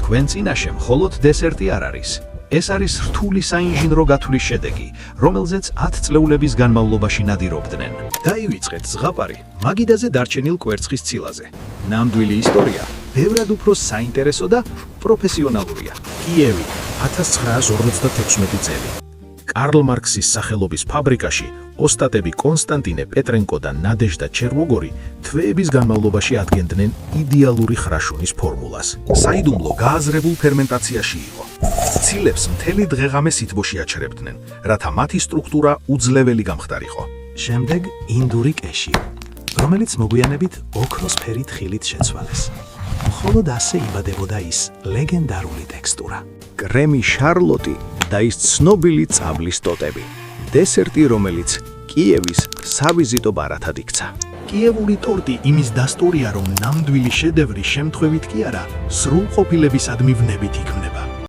თქვენ წინაშე მხოლოდ დესერტი არ არის. ეს არის რთული საინჟინრო გათვლის შედეგი, რომელზეც 10 წლეულების განმავლობაში ნადირობდნენ. დაივიწყეთ ზღაპარი მაგიდაზე დარჩენილ კვერცხის ცილაზე. ნამდვილი ისტორია ბევრად უფრო საინტერესო და პროფესიონალურია. კიევი, 1956 წელი. კარლ მარქსის სახელობის ფაბრიკაში ოსტატები კონსტანტინე პეტრენკო და ნადეჟდა ჩერვოგორი თვეების განმავლობაში ადგენდნენ იდეალური ხრაშუნის ფორმულას. საიდუმლო გააზრებულ ფერმენტაციაში იყო. ცილებს მთელი დღეღამე სითბოში აჩერებდნენ, რათა მათი სტრუქტურა უძლეველი გამხდარიყო. შემდეგ ინდური კეში, რომელიც მოგვიანებით ოქროსფერი თხილით შეცვალეს. მხოლოდ ასე იბადებოდა ის ლეგენდარული ტექსტურა. კრემი შარლოტი და ის ცნობილი წაბლის ტოტები. დესერტი, რომელიც კიევის სავიზიტო ბარათად იქცა. კიევური ტორტი იმის დასტურია, რომ ნამდვილი შედევრი შემთხვევით კი არა, სრულყოფილებისადმი ვნებით იქმნება.